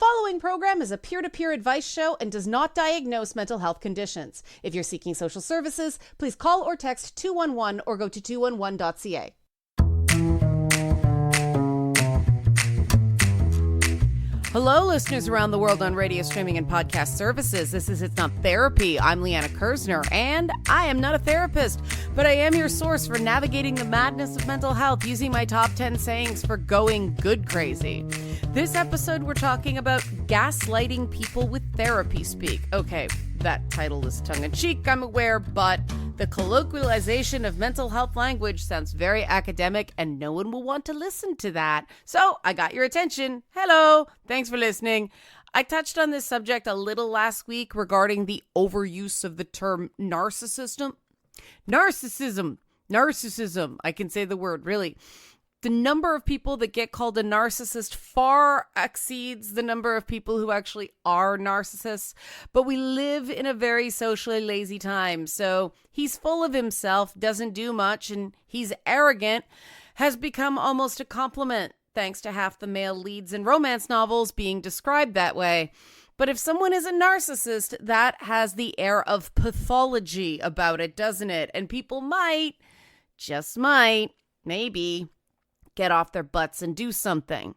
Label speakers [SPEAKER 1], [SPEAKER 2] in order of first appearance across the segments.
[SPEAKER 1] following program is a peer-to-peer advice show and does not diagnose mental health conditions. If you're seeking social services, please call or text 211 or go to 211.ca. Hello, listeners around the world on radio, streaming, and podcast services. This is It's Not Therapy. I'm Liana and I am not a therapist, but I am your source for navigating the madness of mental health using my top 10 sayings for going good crazy. This episode, we're talking about gaslighting people with therapy speak. Okay, that title is tongue-in-cheek, I'm aware, but the colloquialization of mental health language sounds very academic and no one will want to listen to that. So I got your attention. Hello. Thanks for listening. I touched on this subject a little last week regarding the overuse of the term narcissism. Narcissism. I can say the word, really. The number of people that get called a narcissist far exceeds the number of people who actually are narcissists. But we live in a very socially lazy time. So he's full of himself, doesn't do much, and he's arrogant, has become almost a compliment, thanks to half the male leads in romance novels being described that way. But if someone is a narcissist, that has the air of pathology about it, doesn't it? And people might, just might, maybe, get off their butts and do something.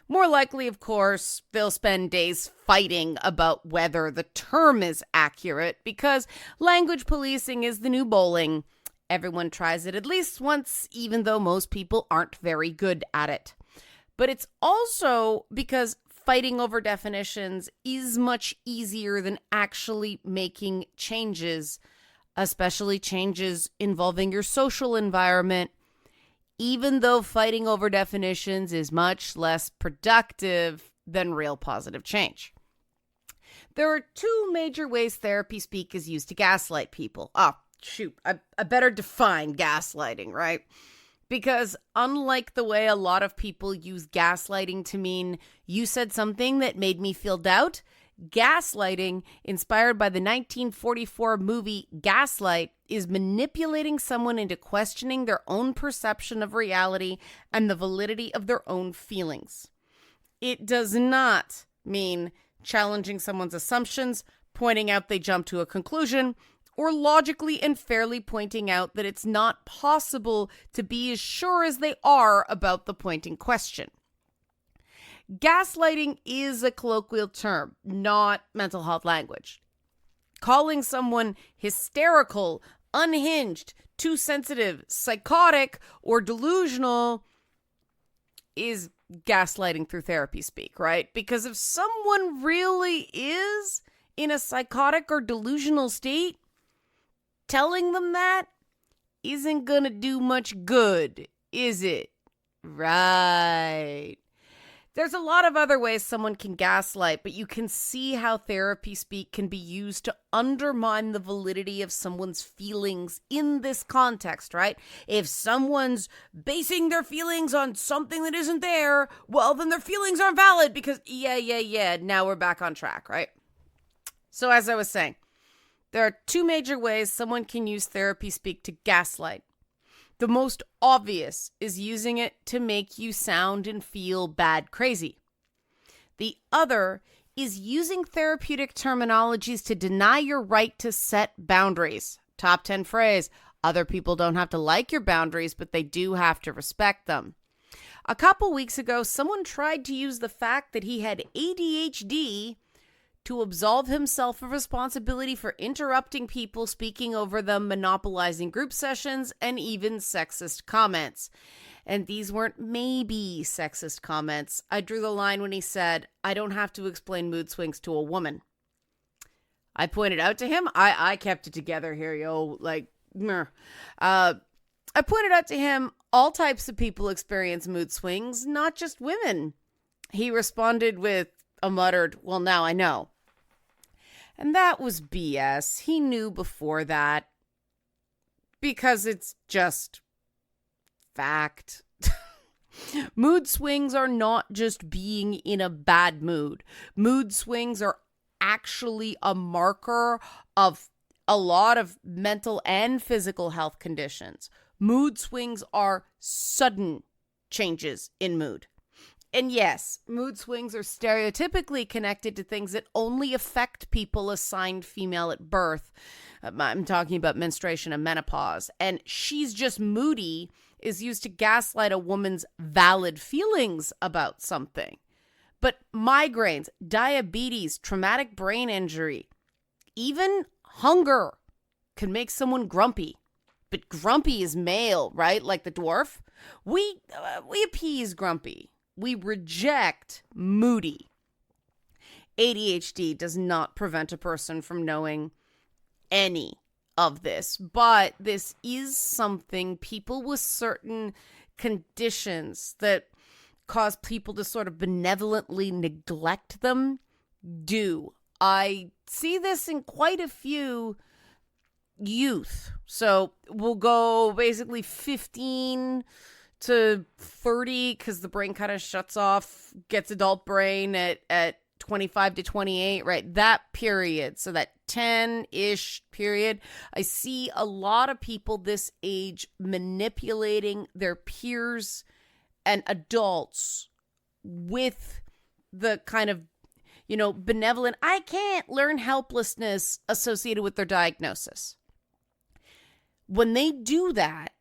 [SPEAKER 1] More likely, of course, they'll spend days fighting about whether the term is accurate because language policing is the new bowling. Everyone tries it at least once, even though most people aren't very good at it. But it's also because fighting over definitions is much easier than actually making changes, especially changes involving your social environment, even though fighting over definitions is much less productive than real positive change. There are two major ways therapy speak is used to gaslight people. I better define gaslighting, right? Because unlike the way a lot of people use gaslighting to mean you said something that made me feel doubt, gaslighting, inspired by the 1944 movie Gaslight, is manipulating someone into questioning their own perception of reality and the validity of their own feelings. It does not mean challenging someone's assumptions, pointing out they jump to a conclusion, or logically and fairly pointing out that it's not possible to be as sure as they are about the point in question. Gaslighting is a colloquial term, not mental health language. Calling someone hysterical, unhinged, too sensitive, psychotic, or delusional is gaslighting through therapy speak, right? Because if someone really is in a psychotic or delusional state, telling them that isn't gonna do much good, is it? Right. There's a lot of other ways someone can gaslight, but you can see how therapy speak can be used to undermine the validity of someone's feelings in this context, right? If someone's basing their feelings on something that isn't there, well, then their feelings aren't valid because, now we're back on track, right? So as I was saying, there are two major ways someone can use therapy speak to gaslight. The most obvious is using it to make you sound and feel bad crazy. The other is using therapeutic terminologies to deny your right to set boundaries. Top 10 phrase, other people don't have to like your boundaries, but they do have to respect them. A couple weeks ago, someone tried to use the fact that he had ADHD to absolve himself of responsibility for interrupting people, speaking over them, monopolizing group sessions, and even sexist comments. And these weren't maybe sexist comments. I drew the line when he said, I don't have to explain mood swings to a woman. I pointed out to him, I kept it together here, yo, like, I pointed out to him, all types of people experience mood swings, not just women. He responded with a muttered, well, now I know. And that was BS. He knew before that because it's just fact. Mood swings are not just being in a bad mood. Mood swings are actually a marker of a lot of mental and physical health conditions. Mood swings are sudden changes in mood. And yes, mood swings are stereotypically connected to things that only affect people assigned female at birth. I'm talking about menstruation and menopause. And she's just moody is used to gaslight a woman's valid feelings about something. But migraines, diabetes, traumatic brain injury, even hunger can make someone grumpy. But grumpy is male, right? Like the dwarf. We appease grumpy. We reject moody. ADHD does not prevent a person from knowing any of this, but this is something people with certain conditions that cause people to sort of benevolently neglect them do. I see this in quite a few youth. So we'll go basically 15 to 30 because the brain kind of shuts off, gets adult brain at 25 to 28, right? That period. So that 10-ish period. I see a lot of people this age manipulating their peers and adults with the kind of, benevolent, I can't learn helplessness associated with their diagnosis. When they do that,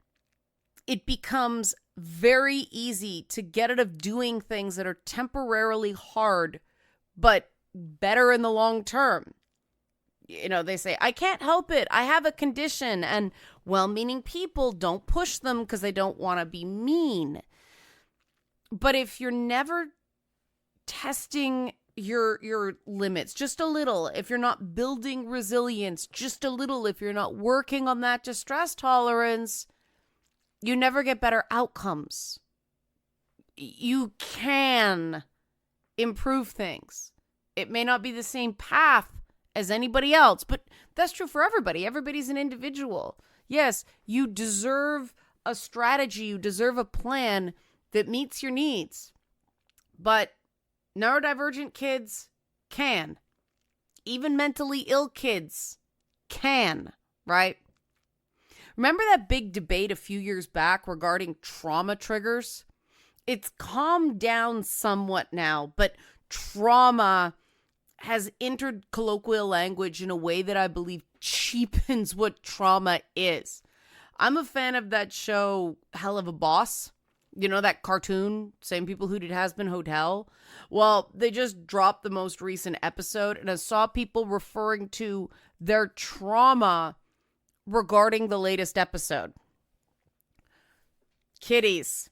[SPEAKER 1] it becomes very easy to get out of doing things that are temporarily hard, but better in the long term. They say, I can't help it. I have a condition. And well-meaning people don't push them because they don't want to be mean. But if you're never testing your limits just a little, if you're not building resilience just a little, if you're not working on that distress tolerance, you never get better outcomes. You can improve things. It may not be the same path as anybody else, but that's true for everybody. Everybody's an individual. Yes, you deserve a strategy. You deserve a plan that meets your needs. But neurodivergent kids can. Even mentally ill kids can, right? Remember that big debate a few years back regarding trauma triggers? It's calmed down somewhat now, but trauma has entered colloquial language in a way that I believe cheapens what trauma is. I'm a fan of that show, Hell of a Boss. That cartoon, same people who did Hazbin Hotel. Well, they just dropped the most recent episode, and I saw people referring to their trauma regarding the latest episode. Kiddies,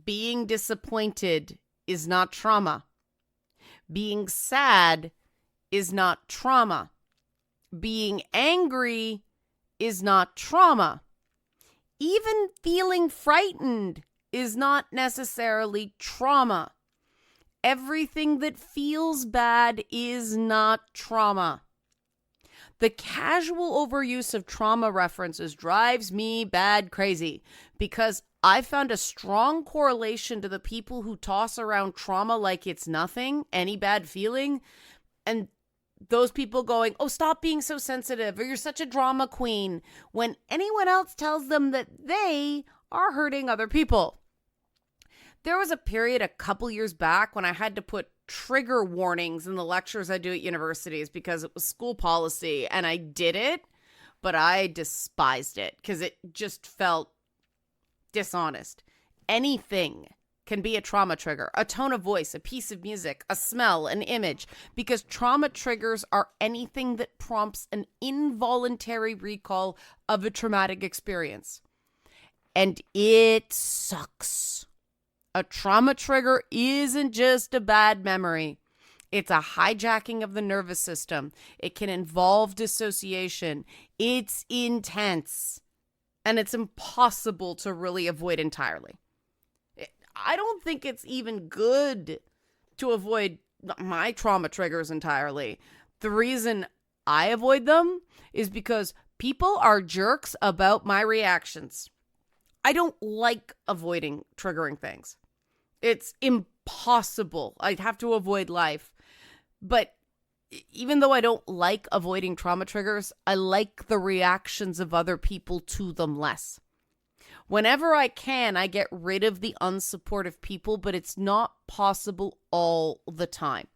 [SPEAKER 1] being disappointed is not trauma. Being sad is not trauma. Being angry is not trauma. Even feeling frightened is not necessarily trauma. Everything that feels bad is not trauma. The casual overuse of trauma references drives me bad crazy because I found a strong correlation to the people who toss around trauma like it's nothing, any bad feeling, and those people going, oh, stop being so sensitive, or you're such a drama queen, when anyone else tells them that they are hurting other people. There was a period a couple years back when I had to put trigger warnings in the lectures I do at universities because it was school policy, and I did it, but I despised it because it just felt dishonest. Anything can be a trauma trigger, a tone of voice, a piece of music, a smell, an image, because trauma triggers are anything that prompts an involuntary recall of a traumatic experience. And it sucks. A trauma trigger isn't just a bad memory. It's a hijacking of the nervous system. It can involve dissociation. It's intense. And it's impossible to really avoid entirely. I don't think it's even good to avoid my trauma triggers entirely. The reason I avoid them is because people are jerks about my reactions. I don't like avoiding triggering things. It's impossible. I'd have to avoid life. But even though I don't like avoiding trauma triggers, I like the reactions of other people to them less. Whenever I can, I get rid of the unsupportive people, but it's not possible all the time.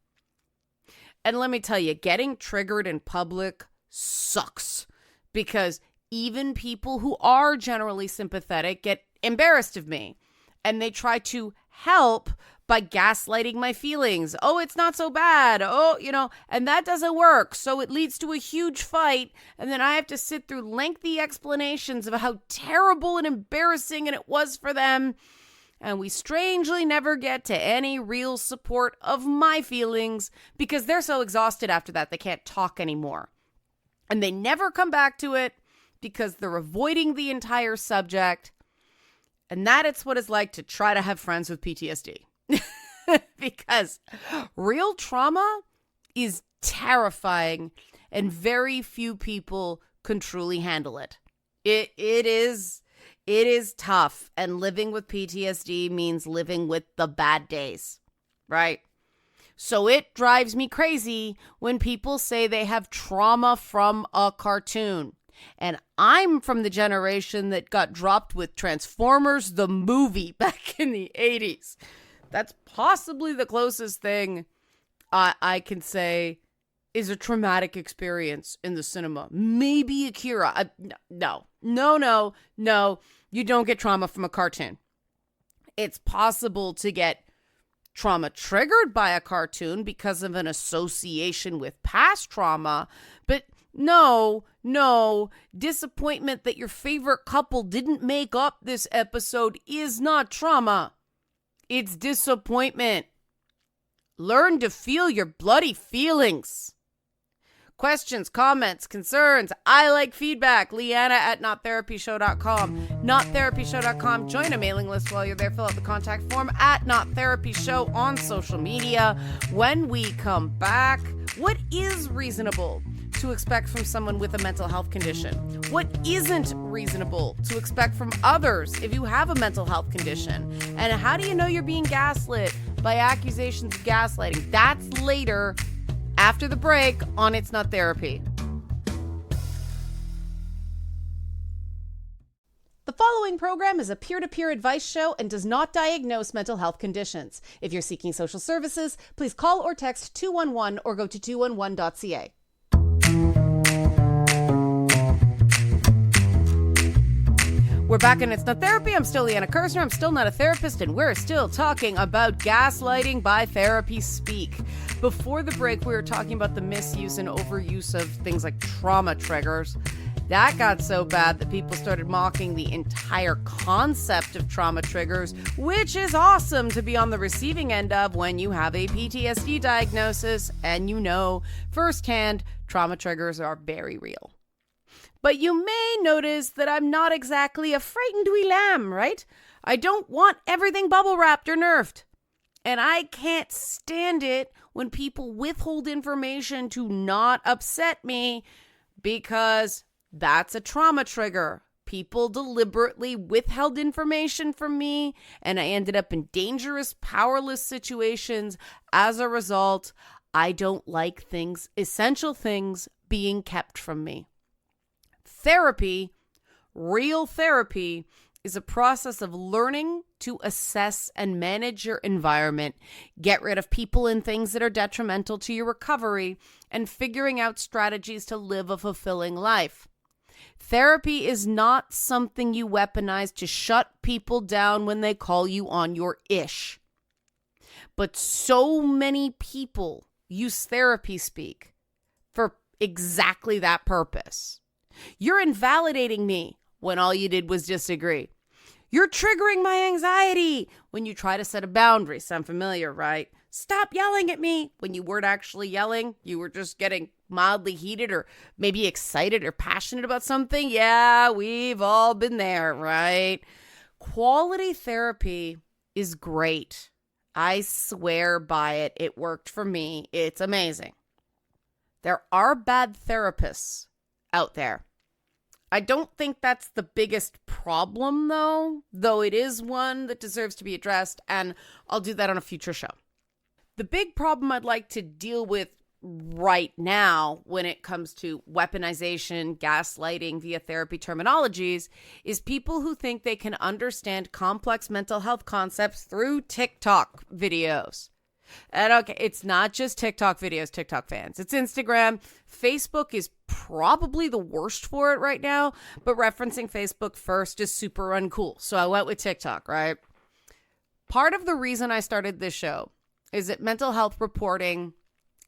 [SPEAKER 1] And let me tell you, getting triggered in public sucks because even people who are generally sympathetic get embarrassed of me and they try to help by gaslighting my feelings. Oh, it's not so bad. Oh, and that doesn't work. So it leads to a huge fight. And then I have to sit through lengthy explanations of how terrible and embarrassing it was for them. And we strangely never get to any real support of my feelings because they're so exhausted after that they can't talk anymore. And they never come back to it because they're avoiding the entire subject. And that it's what it's like to try to have friends with PTSD. Because real trauma is terrifying and very few people can truly handle it. It is tough, and living with PTSD means living with the bad days, right? So it drives me crazy when people say they have trauma from a cartoon. And I'm from the generation that got dropped with Transformers the movie back in the 80s. That's possibly the closest thing I can say is a traumatic experience in the cinema. Maybe Akira. No. You don't get trauma from a cartoon. It's possible to get trauma triggered by a cartoon because of an association with past trauma, but no, disappointment that your favorite couple didn't make up this episode is not trauma. It's disappointment. Learn to feel your bloody feelings. Questions, comments, concerns. I like feedback. Liana at nottherapyshow.com. Nottherapyshow.com. Join a mailing list while you're there. Fill out the contact form at nottherapyshow on social media. When we come back, what is reasonable to expect from someone with a mental health condition? What isn't reasonable to expect from others if you have a mental health condition? And how do you know you're being gaslit by accusations of gaslighting? That's later, after the break on It's Not Therapy. The following program is a peer-to-peer advice show and does not diagnose mental health conditions. If you're seeking social services, please call or text 211 or go to 211.ca. We're back in It's Not Therapy. I'm still Liana Kersner. I'm still not a therapist, and we're still talking about gaslighting by therapy speak. Before the break, we were talking about the misuse and overuse of things like trauma triggers. That got so bad that people started mocking the entire concept of trauma triggers, which is awesome to be on the receiving end of when you have a PTSD diagnosis and you know firsthand trauma triggers are very real. But you may notice that I'm not exactly a frightened wee lamb, right? I don't want everything bubble wrapped or nerfed. And I can't stand it when people withhold information to not upset me because that's a trauma trigger. People deliberately withheld information from me and I ended up in dangerous, powerless situations. As a result, I don't like essential things being kept from me. Therapy, real therapy, is a process of learning to assess and manage your environment, get rid of people and things that are detrimental to your recovery, and figuring out strategies to live a fulfilling life. Therapy is not something you weaponize to shut people down when they call you on your ish. But so many people use therapy speak for exactly that purpose. You're invalidating me when all you did was disagree. You're triggering my anxiety when you try to set a boundary. Sound familiar, right? Stop yelling at me when you weren't actually yelling. You were just getting mildly heated or maybe excited or passionate about something. Yeah, we've all been there, right? Quality therapy is great. I swear by it. It worked for me. It's amazing. There are bad therapists out there. I don't think that's the biggest problem, though it is one that deserves to be addressed, and I'll do that on a future show. The big problem I'd like to deal with right now when it comes to weaponization, gaslighting via therapy terminologies is people who think they can understand complex mental health concepts through TikTok videos. And okay, it's not just TikTok videos, TikTok fans. It's Instagram. Facebook is probably the worst for it right now, but referencing Facebook first is super uncool. So I went with TikTok, right? Part of the reason I started this show is that mental health reporting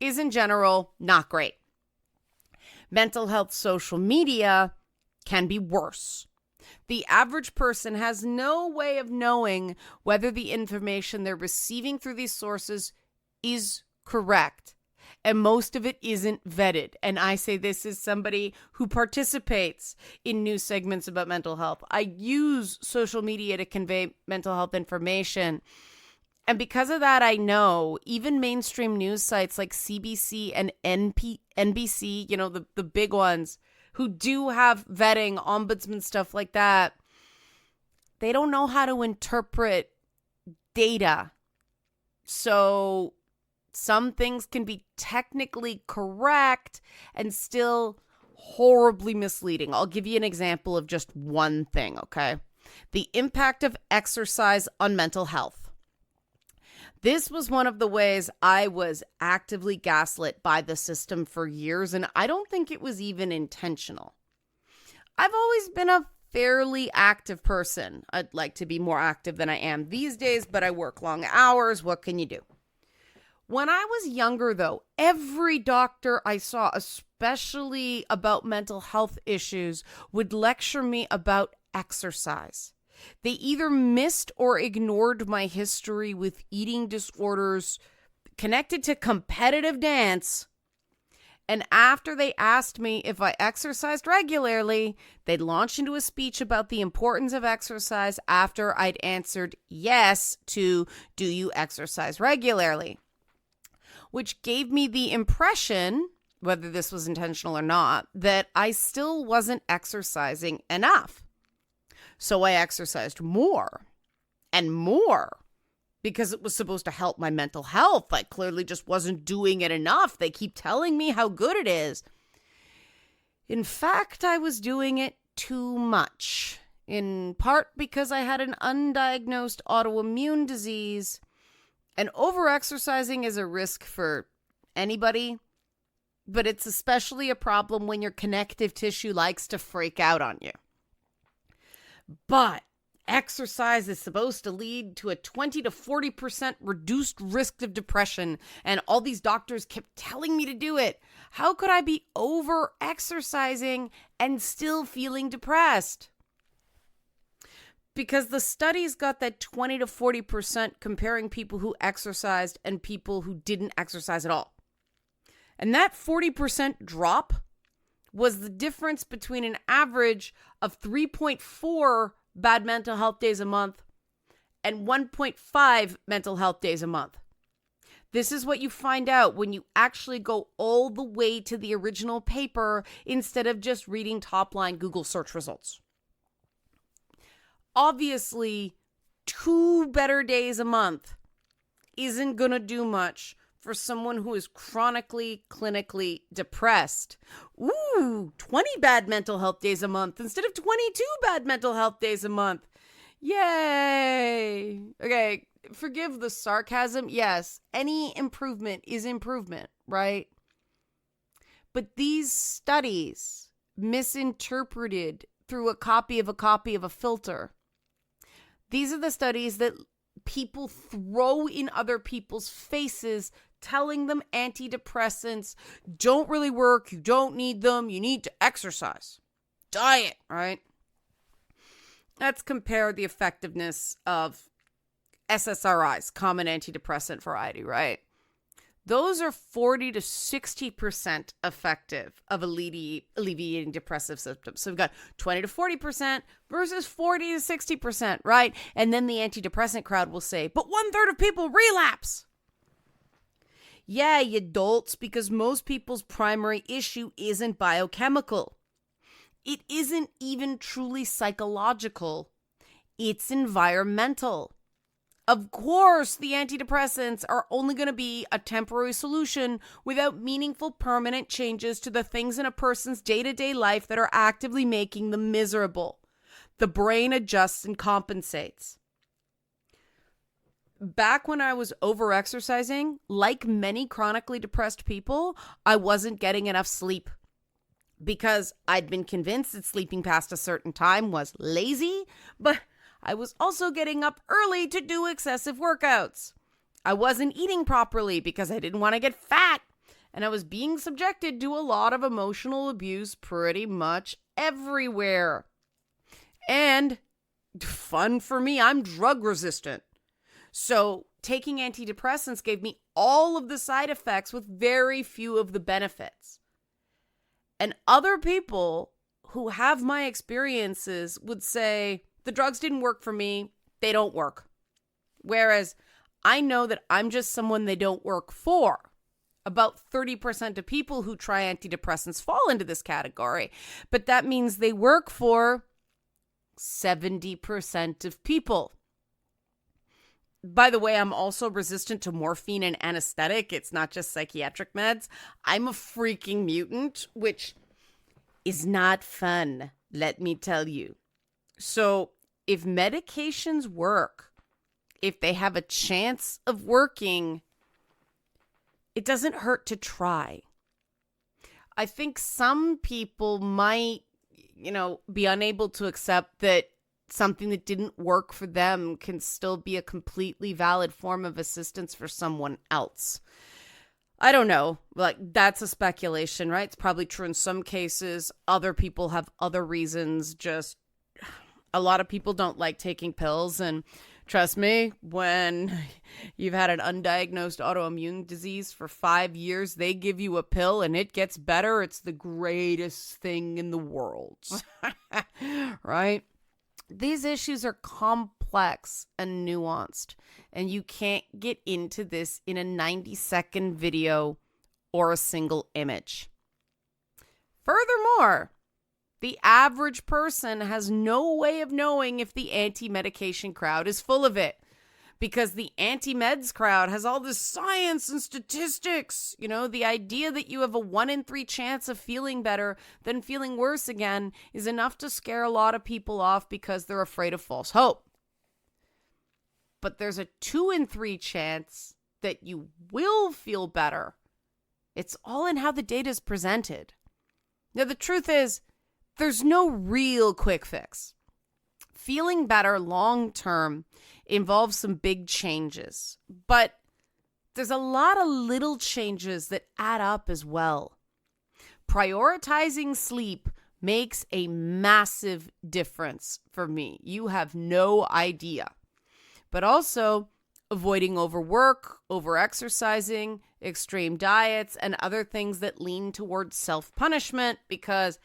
[SPEAKER 1] is in general not great. Mental health social media can be worse. The average person has no way of knowing whether the information they're receiving through these sources is correct. And most of it isn't vetted. And I say this as somebody who participates in news segments about mental health. I use social media to convey mental health information. And because of that, I know even mainstream news sites like CBC and NBC, you know, the big ones who do have vetting, ombudsman, stuff like that, they don't know how to interpret data. So some things can be technically correct and still horribly misleading. I'll give you an example of just one thing, okay? The impact of exercise on mental health. This was one of the ways I was actively gaslit by the system for years, and I don't think it was even intentional. I've always been a fairly active person. I'd like to be more active than I am these days, but I work long hours. What can you do? When I was younger, though, every doctor I saw, especially about mental health issues, would lecture me about exercise. They either missed or ignored my history with eating disorders connected to competitive dance. And after they asked me if I exercised regularly, they'd launch into a speech about the importance of exercise after I'd answered yes to, do you exercise regularly? Which gave me the impression, whether this was intentional or not, that I still wasn't exercising enough. So I exercised more and more because it was supposed to help my mental health. I clearly just wasn't doing it enough. They keep telling me how good it is. In fact, I was doing it too much, in part because I had an undiagnosed autoimmune disease, and overexercising is a risk for anybody, but it's especially a problem when your connective tissue likes to freak out on you. But exercise is supposed to lead to a 20 to 40% reduced risk of depression, and all these doctors kept telling me to do it. How could I be over-exercising and still feeling depressed? Because the studies got that 20 to 40% comparing people who exercised and people who didn't exercise at all. And that 40% drop was the difference between an average of 3.4 bad mental health days a month and 1.5 mental health days a month. This is what you find out when you actually go all the way to the original paper instead of just reading top-line Google search results. Obviously, 2 better days a month isn't going to do much for someone who is chronically, clinically depressed. Ooh, 20 bad mental health days a month instead of 22 bad mental health days a month. Yay. Okay, forgive the sarcasm. Yes, any improvement is improvement, right? But these studies misinterpreted through a copy of a filter. These are the studies that people throw in other people's faces, telling them antidepressants don't really work, you don't need them, you need to exercise. Diet, right? Let's compare the effectiveness of SSRIs, common antidepressant variety, right? Those are 40 to 60% effective of alleviating depressive symptoms. So we've got 20 to 40% versus 40 to 60%, right? And then the antidepressant crowd will say, but 1/3 of people relapse. Yeah, you dolts, because most people's primary issue isn't biochemical. It isn't even truly psychological. It's environmental. Of course, the antidepressants are only going to be a temporary solution without meaningful permanent changes to the things in a person's day-to-day life that are actively making them miserable. The brain adjusts and compensates. Back when I was over-exercising, like many chronically depressed people, I wasn't getting enough sleep because I'd been convinced that sleeping past a certain time was lazy, but I was also getting up early to do excessive workouts. I wasn't eating properly because I didn't want to get fat. And I was being subjected to a lot of emotional abuse pretty much everywhere. And fun for me, I'm drug resistant. So taking antidepressants gave me all of the side effects with very few of the benefits. And other people who have my experiences would say, the drugs didn't work for me, they don't work. Whereas I know that I'm just someone they don't work for. About 30% of people who try antidepressants fall into this category, but that means they work for 70% of people. By the way, I'm also resistant to morphine and anesthetic. It's not just psychiatric meds. I'm a freaking mutant, which is not fun, let me tell you. So if medications work, if they have a chance of working, it doesn't hurt to try. I think some people might, be unable to accept that something that didn't work for them can still be a completely valid form of assistance for someone else. I don't know. That's a speculation, right? It's probably true in some cases. Other people have other reasons. Just a lot of people don't like taking pills. And trust me, when you've had an undiagnosed autoimmune disease for 5 years, they give you a pill and it gets better. It's the greatest thing in the world, right? These issues are complex and nuanced, and you can't get into this in a 90-second video or a single image. Furthermore, the average person has no way of knowing if the anti-medication crowd is full of it, because the anti-meds crowd has all this science and statistics. The idea that you have a 1 in 3 chance of feeling better than feeling worse again is enough to scare a lot of people off because they're afraid of false hope. But there's a 2 in 3 chance that you will feel better. It's all in how the data is presented. Now, the truth is, there's no real quick fix. Feeling better long term involves some big changes, but there's a lot of little changes that add up as well. Prioritizing sleep makes a massive difference for me. You have no idea. But also avoiding overwork, overexercising, extreme diets, and other things that lean towards self-punishment, because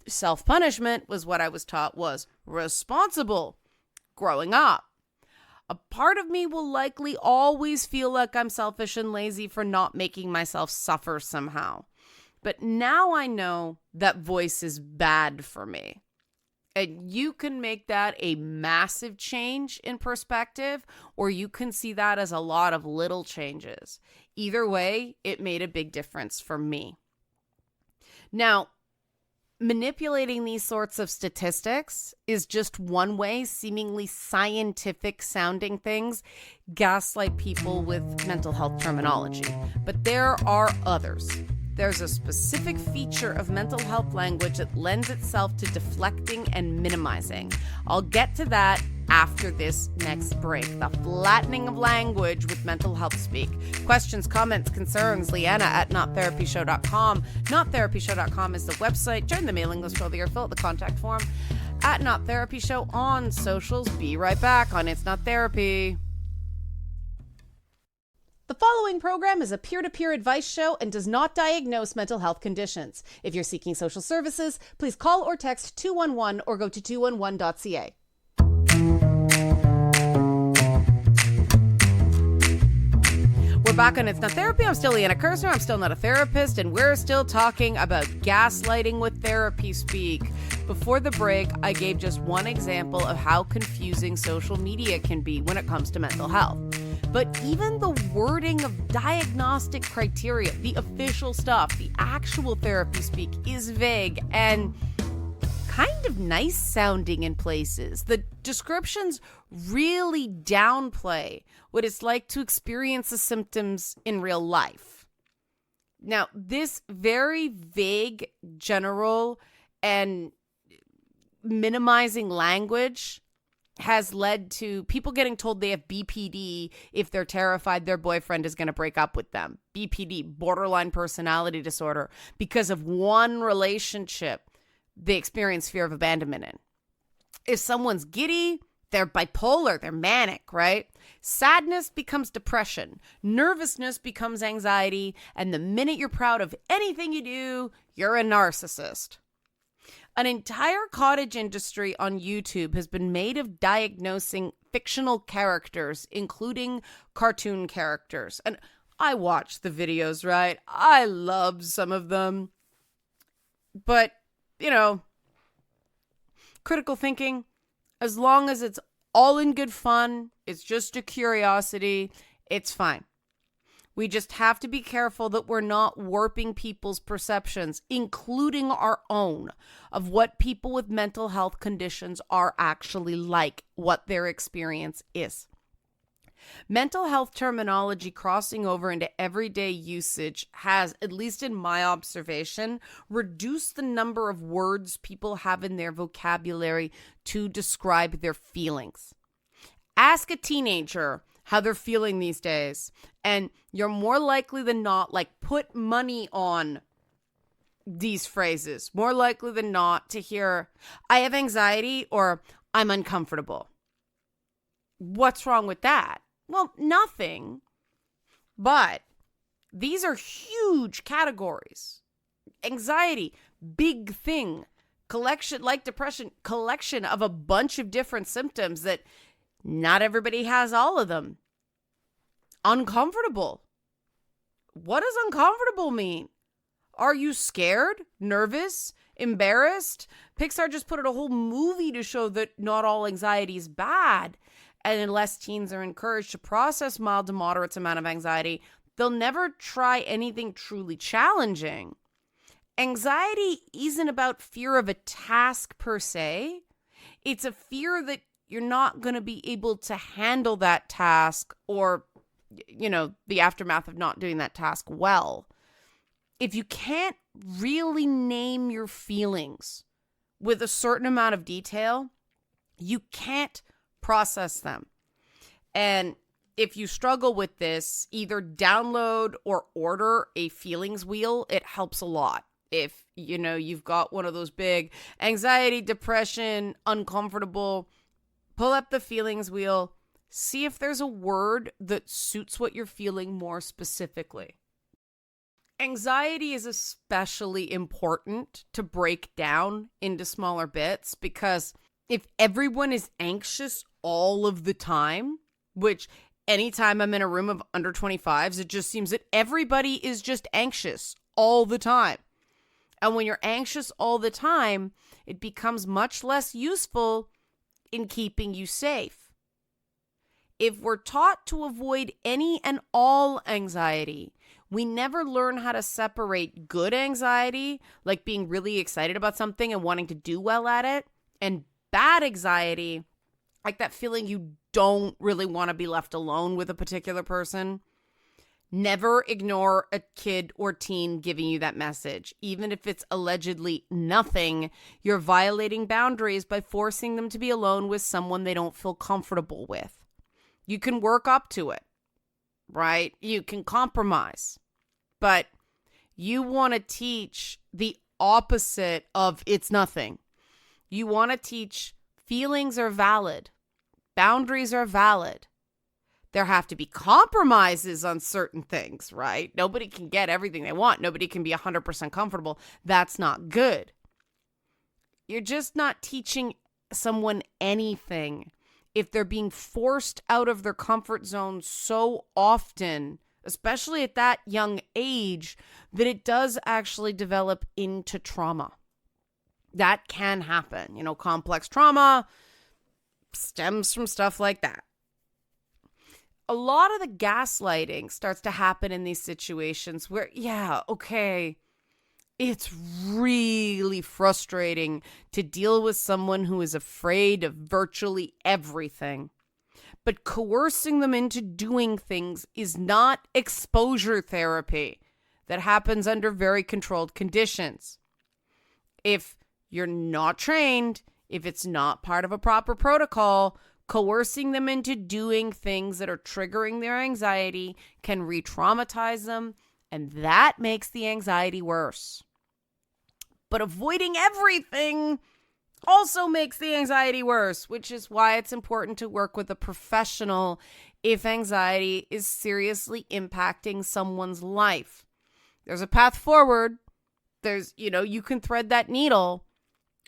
[SPEAKER 1] self-punishment was what I was taught was responsible growing up. A part of me will likely always feel like I'm selfish and lazy for not making myself suffer somehow. But now I know that voice is bad for me. And you can make that a massive change in perspective, or you can see that as a lot of little changes. Either way, it made a big difference for me. Now, manipulating these sorts of statistics is just one way seemingly scientific sounding things gaslight people with mental health terminology. But there are others. There's a specific feature of mental health language that lends itself to deflecting and minimizing. I'll get to that after this next break. The flattening of language with mental health speak. Questions, comments, concerns, Liana at nottherapyshow.com. Nottherapyshow.com is the website. Join the mailing list earlier. Fill out the contact form at Not Therapy Show on socials. Be right back on It's Not Therapy. The following program is a peer-to-peer advice show and does not diagnose mental health conditions. If you're seeking social services, please call or text 211 or go to 211.ca. We're back on It's Not Therapy. I'm still Liana Kersner. I'm still not a therapist, and we're still talking about gaslighting with therapy speak. Before the break, I gave just one example of how confusing social media can be when it comes to mental health. But even the wording of diagnostic criteria, the official stuff, the actual therapy speak, is vague and kind of nice sounding in places. The descriptions really downplay what it's like to experience the symptoms in real life. Now, this very vague, general, and minimizing language has led to people getting told they have BPD if they're terrified their boyfriend is going to break up with them. BPD, borderline personality disorder, because of one relationship they experience fear of abandonment in. If someone's giddy, they're bipolar, they're manic, right? Sadness becomes depression. Nervousness becomes anxiety. And the minute you're proud of anything you do, you're a narcissist. An entire cottage industry on YouTube has been made of diagnosing fictional characters, including cartoon characters. And I watch the videos, right? I love some of them. But, critical thinking, as long as it's all in good fun, it's just a curiosity, it's fine. We just have to be careful that we're not warping people's perceptions, including our own, of what people with mental health conditions are actually like, what their experience is. Mental health terminology crossing over into everyday usage has, at least in my observation, reduced the number of words people have in their vocabulary to describe their feelings. Ask a teenager how they're feeling these days, and you're more likely than not, put money on these phrases, more likely than not to hear, I have anxiety or I'm uncomfortable. What's wrong with that? Well, nothing. But these are huge categories. Anxiety, big thing. Collection, like depression, collection of a bunch of different symptoms that not everybody has all of them. Uncomfortable. What does uncomfortable mean? Are you scared, nervous, embarrassed? Pixar just put out a whole movie to show that not all anxiety is bad. And unless teens are encouraged to process mild to moderate amount of anxiety, they'll never try anything truly challenging. Anxiety isn't about fear of a task per se. It's a fear that you're not going to be able to handle that task or, the aftermath of not doing that task well. If you can't really name your feelings with a certain amount of detail, you can't process them. And if you struggle with this, either download or order a feelings wheel. It helps a lot. If, you've got one of those big anxiety, depression, uncomfortable, pull up the feelings wheel, see if there's a word that suits what you're feeling more specifically. Anxiety is especially important to break down into smaller bits because if everyone is anxious all of the time, which anytime I'm in a room of under 25s, it just seems that everybody is just anxious all the time. And when you're anxious all the time, it becomes much less useful in keeping you safe. If we're taught to avoid any and all anxiety, we never learn how to separate good anxiety, like being really excited about something and wanting to do well at it, and bad anxiety, like that feeling you don't really want to be left alone with a particular person. Never ignore a kid or teen giving you that message. Even if it's allegedly nothing, you're violating boundaries by forcing them to be alone with someone they don't feel comfortable with. You can work up to it, right? You can compromise. But you want to teach the opposite of it's nothing. You want to teach feelings are valid. Boundaries are valid. There have to be compromises on certain things, right? Nobody can get everything they want. Nobody can be 100% comfortable. That's not good. You're just not teaching someone anything if they're being forced out of their comfort zone so often, especially at that young age, that it does actually develop into trauma. That can happen. Complex trauma stems from stuff like that. A lot of the gaslighting starts to happen in these situations where, it's really frustrating to deal with someone who is afraid of virtually everything. But coercing them into doing things is not exposure therapy that happens under very controlled conditions. If you're not trained, if it's not part of a proper protocol, coercing them into doing things that are triggering their anxiety can re-traumatize them, and that makes the anxiety worse. But avoiding everything also makes the anxiety worse, which is why it's important to work with a professional if anxiety is seriously impacting someone's life. There's a path forward. You can thread that needle,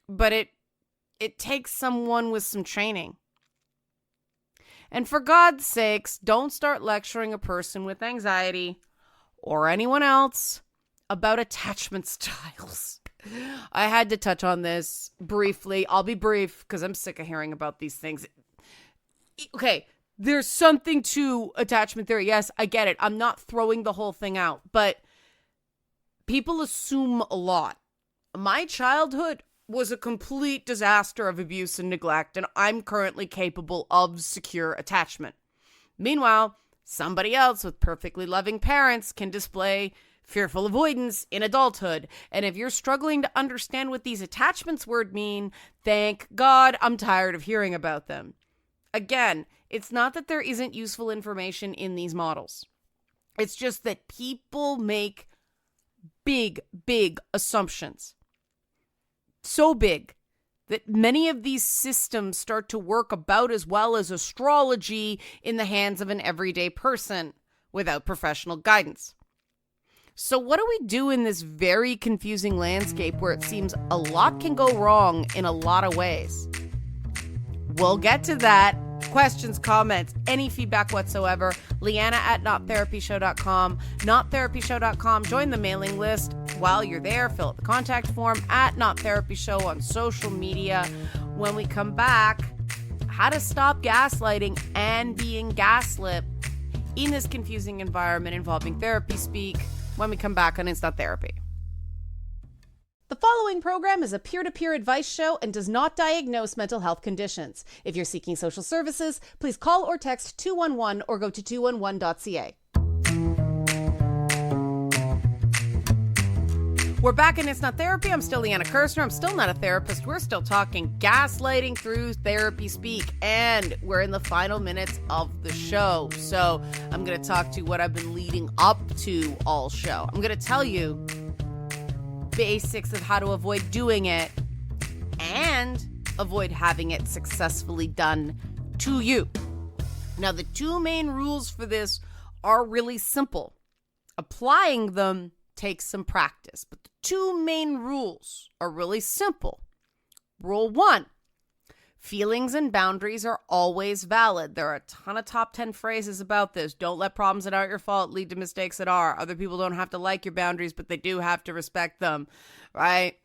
[SPEAKER 1] but it takes someone with some training. And for God's sakes, don't start lecturing a person with anxiety or anyone else about attachment styles. I had to touch on this briefly. I'll be brief because I'm sick of hearing about these things. Okay, there's something to attachment theory. Yes, I get it. I'm not throwing the whole thing out, but people assume a lot. My childhood was a complete disaster of abuse and neglect, and I'm currently capable of secure attachment. Meanwhile, somebody else with perfectly loving parents can display fearful avoidance in adulthood. And if you're struggling to understand what these attachments word mean, thank God I'm tired of hearing about them. Again, it's not that there isn't useful information in these models. It's just that people make big assumptions. So big that many of these systems start to work about as well as astrology in the hands of an everyday person without professional guidance. So what do we do in this very confusing landscape where it seems a lot can go wrong in a lot of ways? We'll get to that. Questions, comments, any feedback whatsoever, Liana at nottherapyshow.com, nottherapyshow.com. Join the mailing list. While you're there, fill out the contact form at Not Therapy Show on social media. When we come back, how to stop gaslighting and being gaslit in this confusing environment involving therapy speak when we come back on Instant Therapy. The following program is a peer-to-peer advice show and does not diagnose mental health conditions. If you're seeking social services, please call or text 211 or go to 211.ca. We're back in It's Not Therapy. I'm still Liana Kirstner. I'm still not a therapist. We're still talking gaslighting through therapy speak, and we're in the final minutes of the show. So I'm going to talk to what I've been leading up to all show. I'm going to tell you basics of how to avoid doing it and avoid having it successfully done to you. Now, the two main rules for this are really simple. Applying them takes some practice, but the two main rules are really simple. Rule 1, feelings and boundaries are always valid. There are a ton of top 10 phrases about this. Don't let problems that aren't your fault lead to mistakes that are. Other people don't have to like your boundaries, but they do have to respect them, right?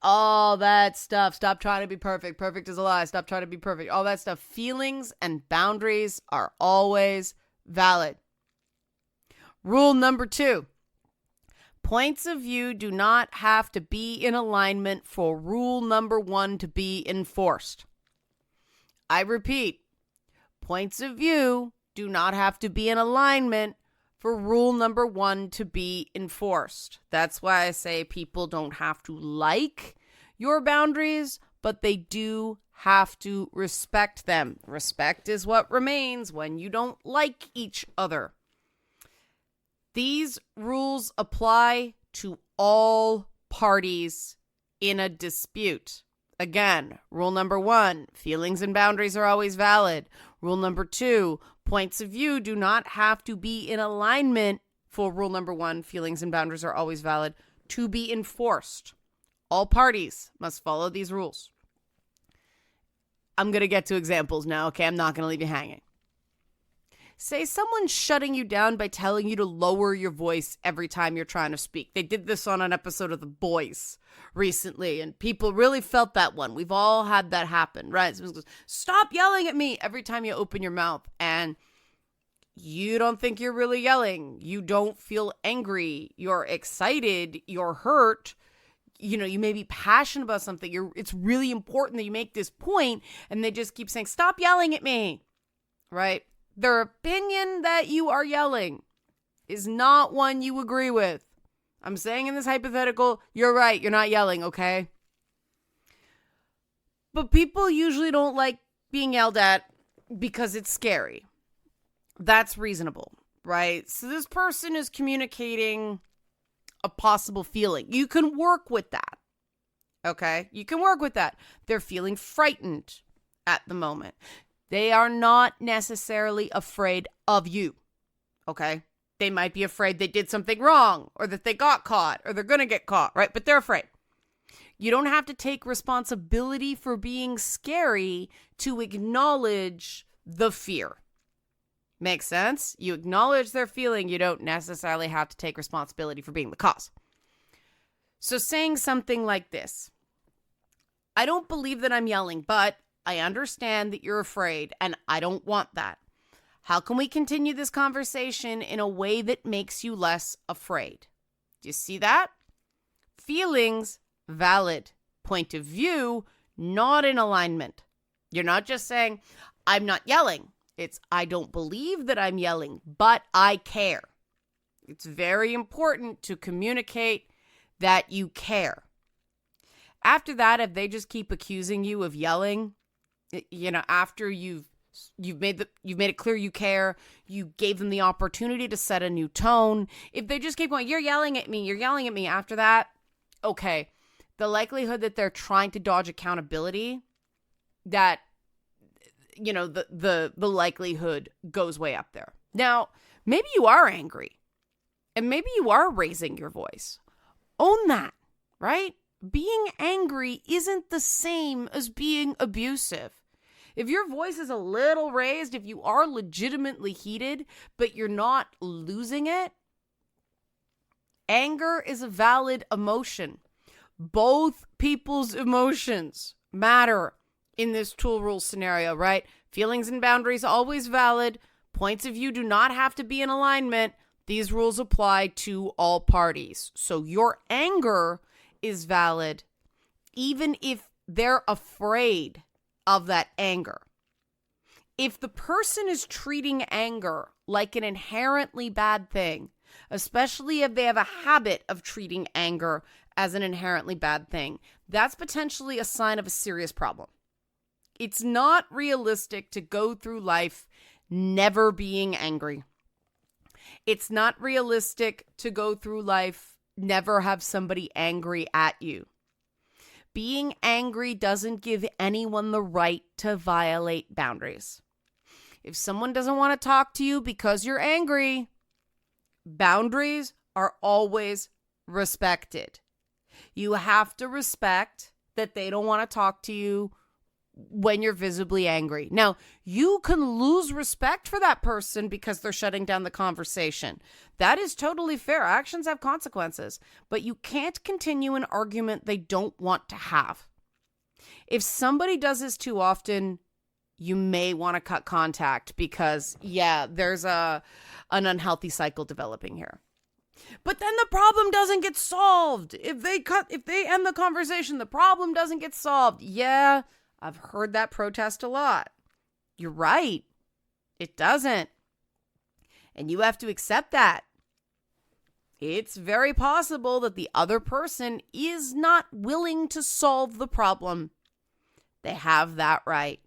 [SPEAKER 1] All that stuff. Stop trying to be perfect. Perfect is a lie. Stop trying to be perfect. All that stuff. Feelings and boundaries are always valid. Rule number 2. Points of view do not have to be in alignment for rule number 1 to be enforced. I repeat, points of view do not have to be in alignment for rule number 1 to be enforced. That's why I say people don't have to like your boundaries, but they do have to respect them. Respect is what remains when you don't like each other. These rules apply to all parties in a dispute. Again, rule number 1, feelings and boundaries are always valid. Rule number 2, points of view do not have to be in alignment for rule number 1, feelings and boundaries are always valid, to be enforced. All parties must follow these rules. I'm going to get to examples now, okay? I'm not going to leave you hanging. Say someone's shutting you down by telling you to lower your voice every time you're trying to speak. They did this on an episode of The Boys recently, and people really felt that one. We've all had that happen, right? Someone goes, stop yelling at me every time you open your mouth. And you don't think you're really yelling. You don't feel angry. You're excited. You're hurt. You may be passionate about something. It's really important that you make this point, and they just keep saying, stop yelling at me, right? Their opinion that you are yelling is not one you agree with. I'm saying in this hypothetical, you're right, you're not yelling, okay? But people usually don't like being yelled at because it's scary. That's reasonable, right? So this person is communicating a possible feeling. You can work with that, okay? You can work with that. They're feeling frightened at the moment. They are not necessarily afraid of you, okay? They might be afraid they did something wrong or that they got caught or they're going to get caught, right? But they're afraid. You don't have to take responsibility for being scary to acknowledge the fear. Makes sense? You acknowledge their feeling. You don't necessarily have to take responsibility for being the cause. So saying something like this, I don't believe that I'm yelling, but I understand that you're afraid, and I don't want that. How can we continue this conversation in a way that makes you less afraid? Do you see that? Feelings, valid. Point of view, not in alignment. You're not just saying, I'm not yelling. It's, I don't believe that I'm yelling, but I care. It's very important to communicate that you care. After that, if they just keep accusing you of yelling, after you've made it clear you care, you gave them the opportunity to set a new tone. If they just keep going, you're yelling at me after that, okay, the likelihood that they're trying to dodge accountability, that, the likelihood goes way up there. Now, maybe you are angry and maybe you are raising your voice. Own that, right? Being angry isn't the same as being abusive. If your voice is a little raised, if you are legitimately heated, but you're not losing it, anger is a valid emotion. Both people's emotions matter in this tool rule scenario, right? Feelings and boundaries always valid. Points of view do not have to be in alignment. These rules apply to all parties. So your anger is valid even if they're afraid of that anger. If the person is treating anger like an inherently bad thing, especially if they have a habit of treating anger as an inherently bad thing, that's potentially a sign of a serious problem. It's not realistic to go through life never being angry. It's not realistic to go through life never have somebody angry at you. Being angry doesn't give anyone the right to violate boundaries. If someone doesn't want to talk to you because you're angry, boundaries are always respected. You have to respect that they don't want to talk to you when you're visibly angry. Now, you can lose respect for that person because they're shutting down the conversation. That is totally fair. Actions have consequences, but you can't continue an argument they don't want to have. If somebody does this too often, you may want to cut contact because, there's an unhealthy cycle developing here. But then the problem doesn't get solved. If they end the conversation, the problem doesn't get solved. Yeah, I've heard that protest a lot. You're right. It doesn't. And you have to accept that. It's very possible that the other person is not willing to solve the problem. They have that right.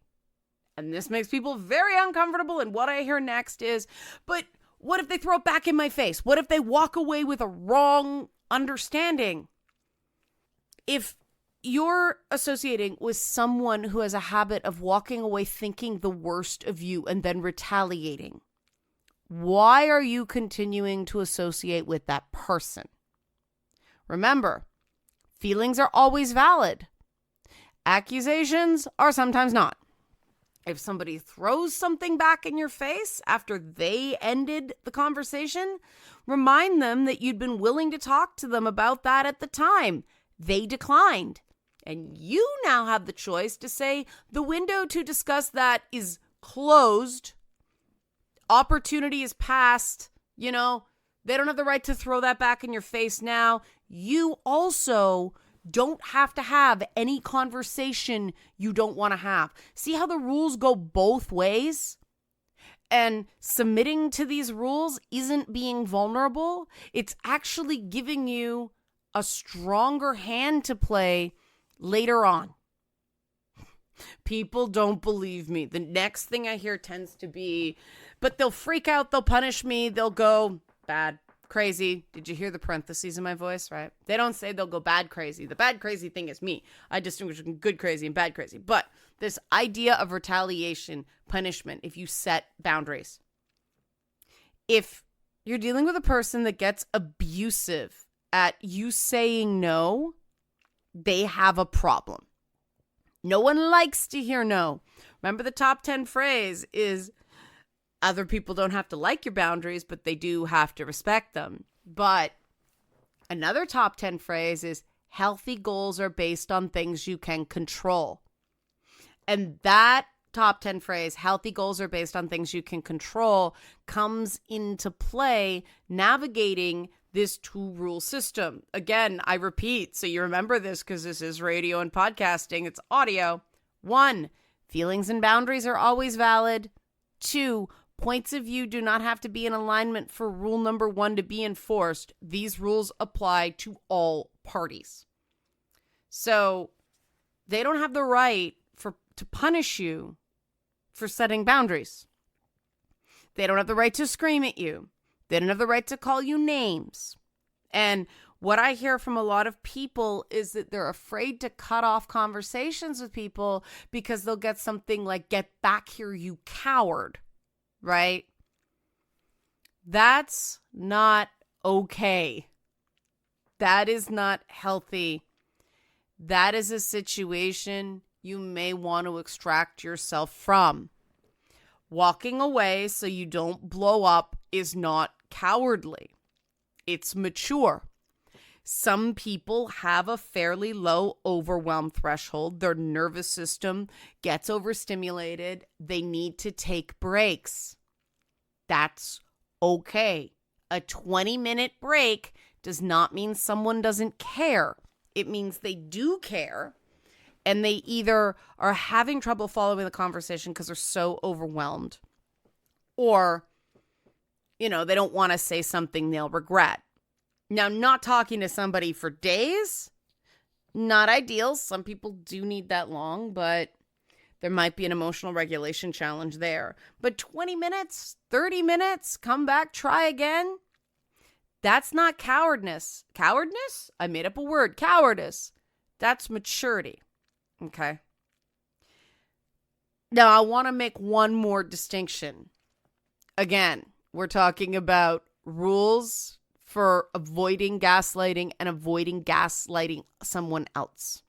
[SPEAKER 1] And this makes people very uncomfortable. And what I hear next is, but what if they throw it back in my face? What if they walk away with a wrong understanding? If you're associating with someone who has a habit of walking away thinking the worst of you and then retaliating, why are you continuing to associate with that person? Remember, feelings are always valid. Accusations are sometimes not. If somebody throws something back in your face after they ended the conversation, remind them that you'd been willing to talk to them about that at the time. They declined. And you now have the choice to say the window to discuss that is closed. Opportunity is past. They don't have the right to throw that back in your face now. You also don't have to have any conversation you don't want to have. See how the rules go both ways? And submitting to these rules isn't being vulnerable. It's actually giving you a stronger hand to play later on. People don't believe me. The next thing I hear tends to be, but they'll freak out, they'll punish me, they'll go bad, crazy. Did you hear the parentheses in my voice, right? They don't say they'll go bad crazy. The bad crazy thing is me. I distinguish between good crazy and bad crazy. But this idea of retaliation, punishment, if you set boundaries. If you're dealing with a person that gets abusive at you saying no, they have a problem. No one likes to hear no. Remember, the top 10 phrase is other people don't have to like your boundaries, but they do have to respect them. But another top 10 phrase is healthy goals are based on things you can control. And that top 10 phrase, healthy goals are based on things you can control, comes into play navigating this 2-rule system. Again, I repeat, so you remember this because this is radio and podcasting, it's audio. 1, feelings and boundaries are always valid. 2, points of view do not have to be in alignment for rule number 1 to be enforced. These rules apply to all parties. So they don't have the right to punish you for setting boundaries. They don't have the right to scream at you. They don't have the right to call you names. And what I hear from a lot of people is that they're afraid to cut off conversations with people because they'll get something like, get back here, you coward, right? That's not okay. That is not healthy. That is a situation you may want to extract yourself from. Walking away so you don't blow up is not cowardly. It's mature. Some people have a fairly low overwhelm threshold. Their nervous system gets overstimulated. They need to take breaks. That's okay. A 20-minute break does not mean someone doesn't care. It means they do care. And they either are having trouble following the conversation because they're so overwhelmed, or they don't want to say something they'll regret. Now, not talking to somebody for days, not ideal. Some people do need that long, but there might be an emotional regulation challenge there. But 20 minutes, 30 minutes, come back, try again. That's not cowardness. Cowardness? I made up a word. Cowardice. That's maturity. Okay. Now, I want to make one more distinction. Again, we're talking about rules for avoiding gaslighting and avoiding gaslighting someone else.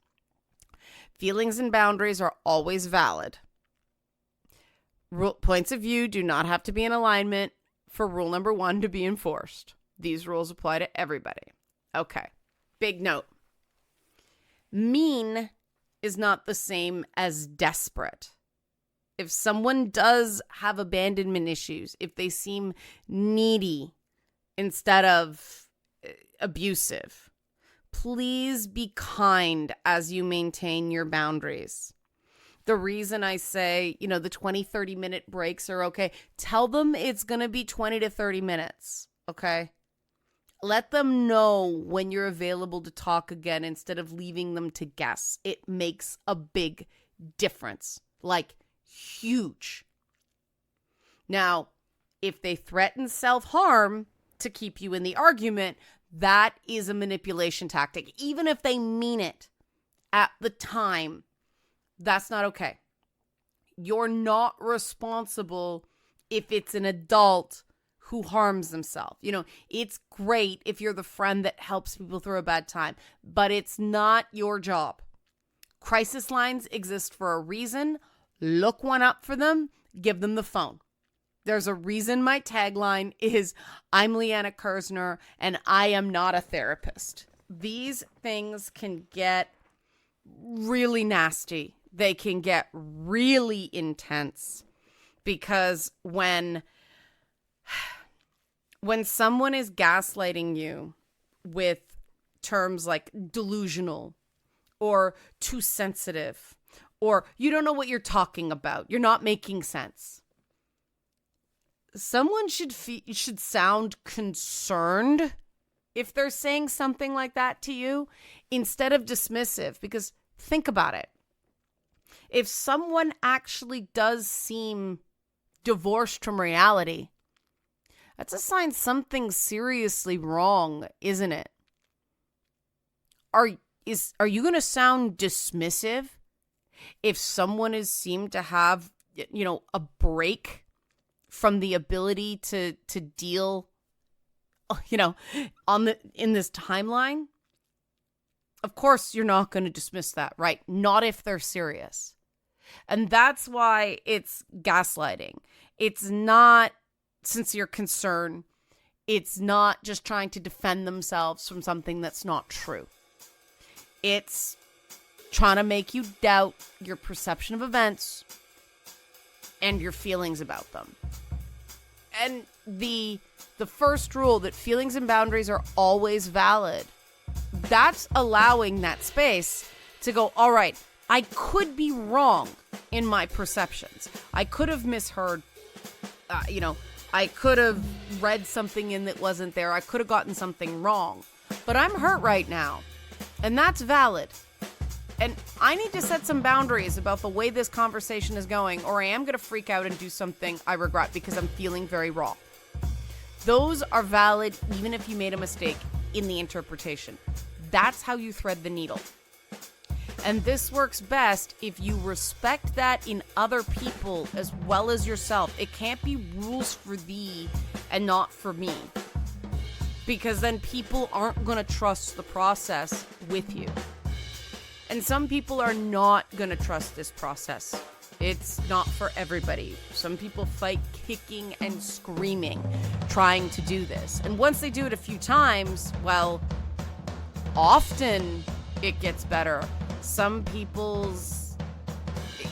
[SPEAKER 1] Feelings and boundaries are always valid. Points of view do not have to be in alignment for rule number 1 to be enforced. These rules apply to everybody. Okay. Big note. Mean is not the same as desperate. If someone does have abandonment issues, if they seem needy instead of abusive, please be kind as you maintain your boundaries. The reason I say, the 20-30 minute breaks are okay. Tell them it's going to be 20 to 30 minutes, okay? Let them know when you're available to talk again instead of leaving them to guess. It makes a big difference, like huge. Now, if they threaten self-harm to keep you in the argument, that is a manipulation tactic. Even if they mean it at the time, that's not okay. You're not responsible if it's an adult who harms themselves. It's great if you're the friend that helps people through a bad time, but it's not your job. Crisis lines exist for a reason. look one up for them, give them the phone. There's a reason my tagline is, I'm Liana Kersner and I am not a therapist. These things can get really nasty. They can get really intense because when someone is gaslighting you with terms like delusional or too sensitive or you don't know what you're talking about, you're not making sense, someone should sound concerned if they're saying something like that to you instead of dismissive. Because think about it. If someone actually does seem divorced from reality, that's a sign something's seriously wrong, isn't it? Are you going to sound dismissive if someone is seemed to have, a break from the ability to deal, in this timeline? Of course, you're not going to dismiss that, right? Not if they're serious. And that's why it's gaslighting. It's not sincere concern. It's not just trying to defend themselves from something that's not true. It's trying to make you doubt your perception of events and your feelings about them. And the first rule, that feelings and boundaries are always valid, that's allowing that space to go, all right, I could be wrong in my perceptions. I could have misheard, I could have read something in that wasn't there. I could have gotten something wrong. But I'm hurt right now. And that's valid. And I need to set some boundaries about the way this conversation is going, or I am going to freak out and do something I regret because I'm feeling very raw. Those are valid even if you made a mistake in the interpretation. That's how you thread the needle. And this works best if you respect that in other people as well as yourself. It can't be rules for thee and not for me. Because then people aren't going to trust the process with you. And some people are not going to trust this process. It's not for everybody. Some people fight kicking and screaming trying to do this. And once they do it a few times, well, often it gets better. Some people's,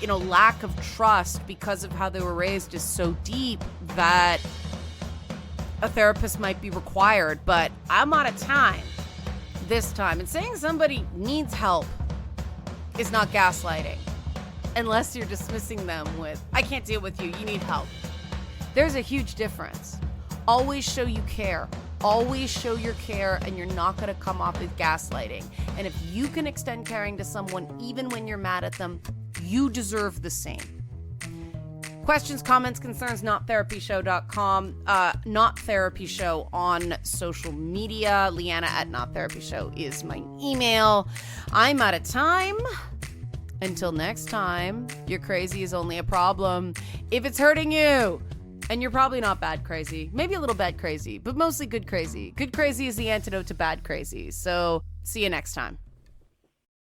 [SPEAKER 1] lack of trust because of how they were raised is so deep that a therapist might be required. But I'm out of time this time. And saying somebody needs help is not gaslighting. Unless you're dismissing them with, I can't deal with you, you need help. There's a huge difference. Always show you care. Always show your care, and you're not going to come off with gaslighting. And if you can extend caring to someone even when you're mad at them, you deserve the same. Questions, comments, concerns, nottherapyshow.com. Not Therapy Show on social media. Liana at Not Therapy Show is my email. I'm out of time. Until next time, your crazy is only a problem if it's hurting you. And you're probably not bad crazy. Maybe a little bad crazy, but mostly good crazy. Good crazy is the antidote to bad crazy. So see you next time.